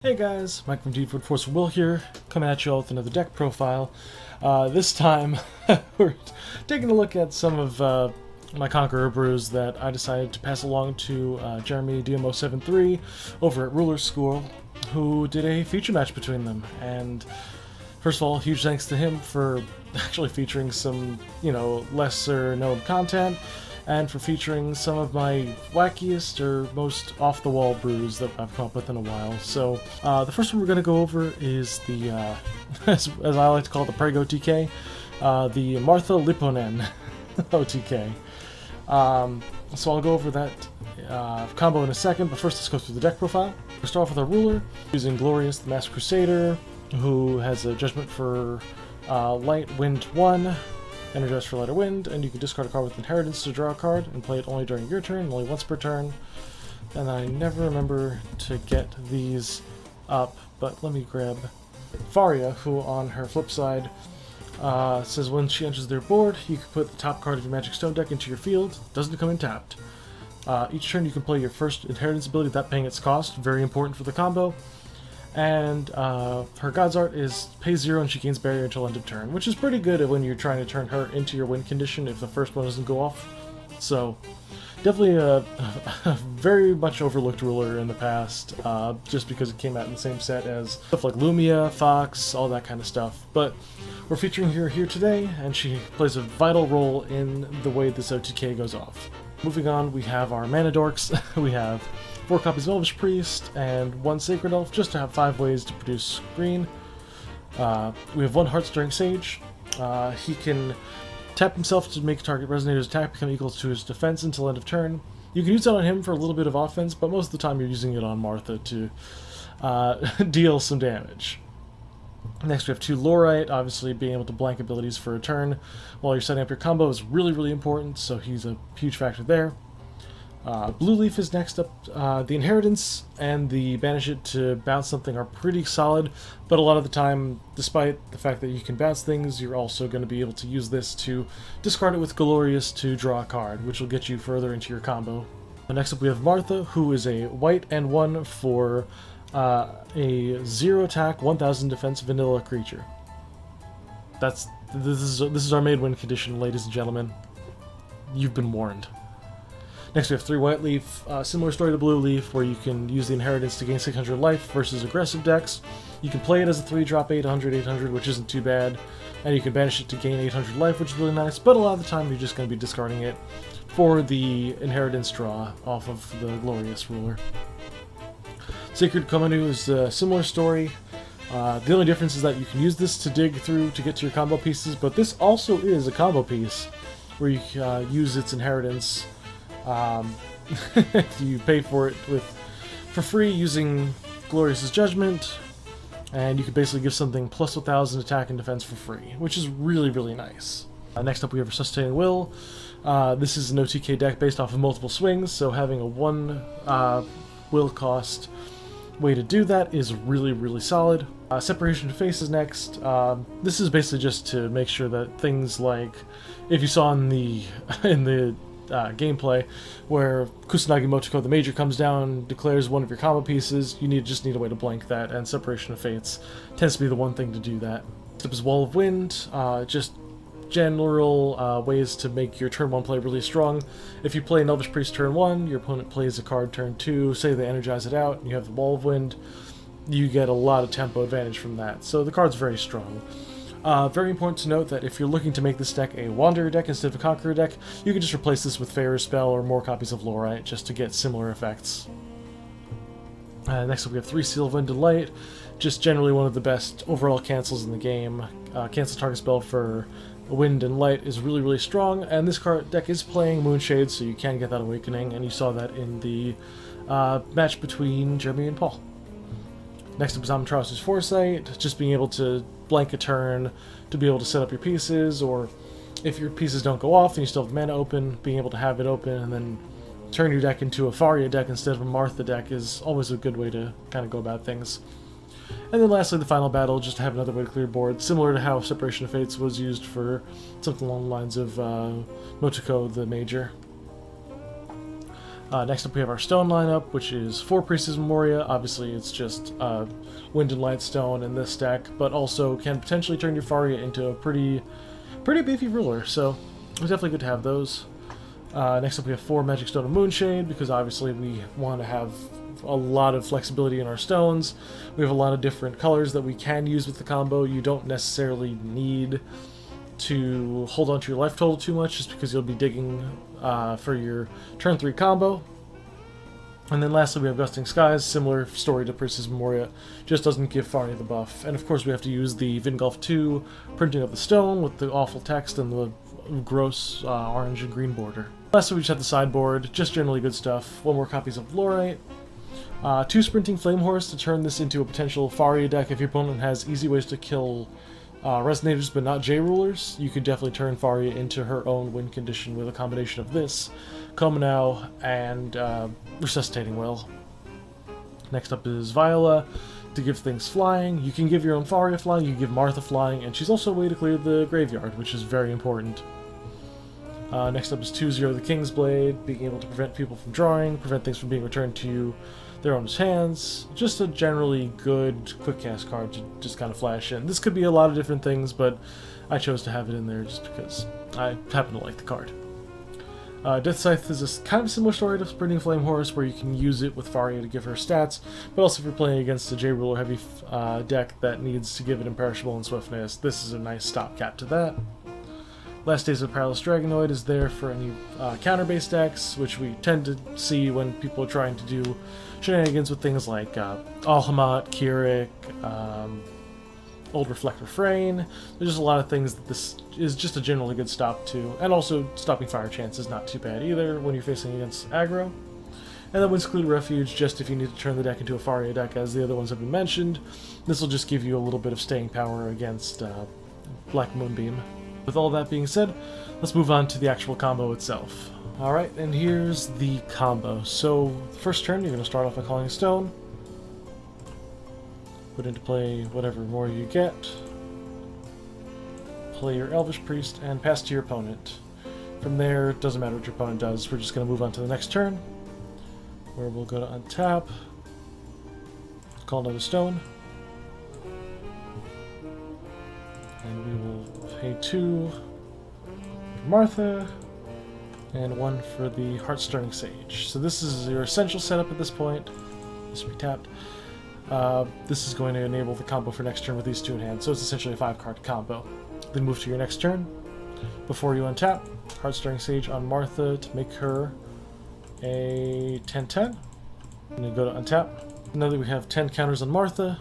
Hey guys, Mike from Deep Force Will here, coming at you all with another deck profile. This time, we're taking a look at some of my Conqueror brews that I decided to pass along to Jeremy DMO73 over at Ruler School, who did a feature match between them. And first of all, huge thanks to him for actually featuring some, lesser known content, and for featuring some of my wackiest or most off-the-wall brews that I've come up with in a while. So, the first one we're going to go over is the, as I like to call it, the Preg OTK, the Martha Lipponen OTK. So I'll go over that combo in a second, but first let's go through the deck profile. We'll start off with our ruler, using Glorious, the Master Crusader, who has a Judgment for Light, Wind 1, Energize for Light or Wind, and you can discard a card with Inheritance to draw a card and play it only during your turn, only once per turn. And I never remember to get these up, but let me grab Faria, who on her flip side says when she enters their board, you can put the top card of your Magic Stone deck into your field. Doesn't come in tapped. Each turn you can play your first Inheritance ability without paying its cost, very important for the combo. And her God's Art is pay 0 and she gains barrier until end of turn, which is pretty good when you're trying to turn her into your win condition if the first one doesn't go off. So, definitely a very much overlooked ruler in the past, just because it came out in the same set as stuff like Lumia, Fox, all that kind of stuff. But we're featuring her here today, and she plays a vital role in the way this OTK goes off. Moving on, we have our Mana Dorks. We have 4 copies of Elvish Priest, and 1 Sacred Elf, just to have 5 ways to produce green. We have 1 Heartstirring Sage. He can tap himself to make target Resonator's attack become equal to his defense until end of turn. You can use that on him for a little bit of offense, but most of the time you're using it on Martha to deal some damage. Next we have 2 Lorite. Obviously being able to blank abilities for a turn while you're setting up your combo is really, really important, so he's a huge factor there. Blue Leaf is next up. The Inheritance and the Banish It to bounce something are pretty solid, but a lot of the time, despite the fact that you can bounce things, you're also going to be able to use this to discard it with Glorious to draw a card, which will get you further into your combo. Next up we have Martha, who is a white and 1 for a 0 attack, 1000 defense vanilla creature. This is our made win condition, ladies and gentlemen. You've been warned. Next we have 3 White Leaf, similar story to Blue Leaf, where you can use the Inheritance to gain 600 life versus aggressive decks. You can play it as a 3-drop 800, which isn't too bad, and you can banish it to gain 800 life, which is really nice, but a lot of the time you're just going to be discarding it for the Inheritance draw off of the Glorious Ruler. Sacred Komanu is a similar story. The only difference is that you can use this to dig through to get to your combo pieces, but this also is a combo piece where you use its Inheritance. You pay for it for free using Glorious's Judgment, and you can basically give something plus 1000 attack and defense for free, which is really, really nice. Next up we have Resuscitating Will. This is an OTK deck based off of multiple swings, so having a 1 will cost way to do that is really, really solid. Separation of Face is next. This is basically just to make sure that things like, if you saw in the gameplay where Kusanagi Motoko the Major comes down, declares one of your combo pieces, you just need a way to blank that, and Separation of Fates tends to be the one thing to do that. Next up is Wall of Wind, just general ways to make your turn 1 play really strong. If you play an Elvish Priest turn 1, your opponent plays a card turn 2, say they energize it out, and you have the Wall of Wind, you get a lot of tempo advantage from that, so the card's very strong. Very important to note that if you're looking to make this deck a Wanderer deck instead of a Conqueror deck, you can just replace this with Fair's Spell or more copies of Lorite just to get similar effects. Next up we have 3 Seal of Wind and Light, just generally one of the best overall cancels in the game. Cancel target spell for Wind and Light is really, really strong, and this card deck is playing Moonshade, so you can get that Awakening, and you saw that in the match between Jeremy and Paul. Next up is Amaterasu' Foresight, just being able to blank a turn to be able to set up your pieces, or if your pieces don't go off and you still have mana open, being able to have it open and then turn your deck into a Faria deck instead of a Martha deck is always a good way to kind of go about things. And then lastly, the final battle, just to have another way to clear board, similar to how Separation of Fates was used for something along the lines of Motoko the Major. Next up we have our stone lineup, which is 4 Priestess Memoria. Obviously it's just Wind and Light Stone in this deck, but also can potentially turn your Faria into a pretty beefy ruler, so it's definitely good to have those. Next up we have 4 Magic Stone of Moonshade, because obviously we want to have a lot of flexibility in our stones. We have a lot of different colors that we can use with the combo. You don't necessarily need to hold on to your life total too much, just because you'll be digging for your turn 3 combo. And then lastly we have Gusting Skies, similar story to Priestess Memoria, just doesn't give Faria the buff. And of course we have to use the Vingolf 2 printing of the stone with the awful text and the gross orange and green border. Lastly we just have the sideboard, just generally good stuff. 1 more copies of Lorite. 2 Sprinting Flame Horse to turn this into a potential Faria deck. If your opponent has easy ways to kill Resonators but not J-Rulers, you could definitely turn Faria into her own win condition with a combination of this, Komanau, and Resuscitating Will. Next up is Viola, to give things flying. You can give your own Faria flying, you can give Martha flying, and she's also a way to clear the graveyard, which is very important. Next up is 2-0 the King's Blade, being able to prevent people from drawing, prevent things from being returned to their owner's hands. Just a generally good quick cast card to just kind of flash in. This could be a lot of different things, but I chose to have it in there just because I happen to like the card. Death Scythe is a kind of similar story to Sprinting Flame Horse, where you can use it with Faria to give her stats, but also if you're playing against a J-Ruler heavy deck that needs to give it Imperishable and Swiftness, this is a nice stopgap to that. Last Days of Perilous Dragonoid is there for any counter-based decks, which we tend to see when people are trying to do shenanigans with things like Alhamat, Keurig, Old Reflect Refrain. There's just a lot of things that this is just a generally good stop to, and also stopping Fire Chance is not too bad either when you're facing against aggro. And then Windscleed Refuge, just if you need to turn the deck into a Faria deck, as the other ones have been mentioned. This will just give you a little bit of staying power against Black Moonbeam. With all that being said, let's move on to the actual combo itself. Alright, and here's the combo. So, the first turn you're going to start off by calling a stone. Put into play whatever more you get. Play your Elvish Priest and pass to your opponent. From there, it doesn't matter what your opponent does, we're just going to move on to the next turn, where we'll go to untap, call another stone, and we will pay 2 for Martha, and 1 for the Heartstirring Sage. So this is your essential setup at this point. This will be tapped. This is going to enable the combo for next turn with these 2 in hand, so it's essentially a 5-card combo. Then move to your next turn. Before you untap, Heartstirring Sage on Martha to make her a 10-10. And then go to untap. Now that we have 10 counters on Martha,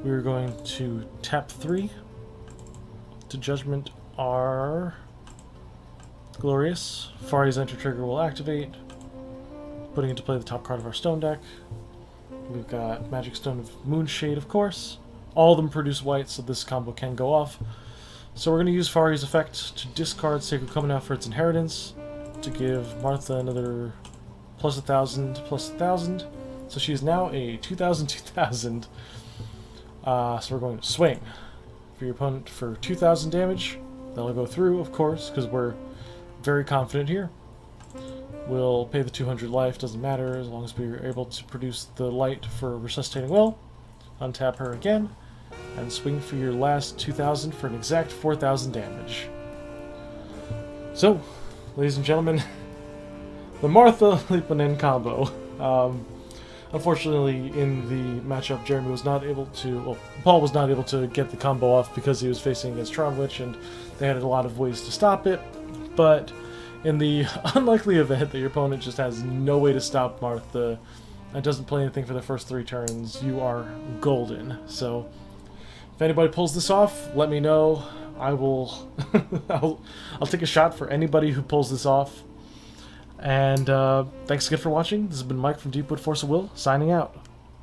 we're going to tap 3 to Judgment our Glorious. Faria's Enter trigger will activate, putting into play the top card of our stone deck. We've got Magic Stone of Moonshade, of course. All of them produce white, so this combo can go off. So we're going to use Faria's effect to discard Sacred Covenant for its inheritance, to give Martha another plus 1,000, plus 1,000. So she's now a 2,000, 2,000. So we're going to swing for your opponent for 2,000 damage. That'll go through, of course, because we're very confident here. We'll pay the 200 life, doesn't matter, as long as we're able to produce the light for Resuscitating Will. Untap her again, and swing for your last 2,000 for an exact 4,000 damage. So, ladies and gentlemen, the Martha Lipponen combo. Unfortunately, in the matchup, Jeremy was not able to, well, Paul was not able to get the combo off because he was facing against Tromwich, and they had a lot of ways to stop it. But in the unlikely event that your opponent just has no way to stop Martha and doesn't play anything for the first 3 turns, you are golden. So, if anybody pulls this off, let me know. I will, I'll take a shot for anybody who pulls this off. And thanks again for watching. This has been Mike from Deepwood Force of Will, signing out.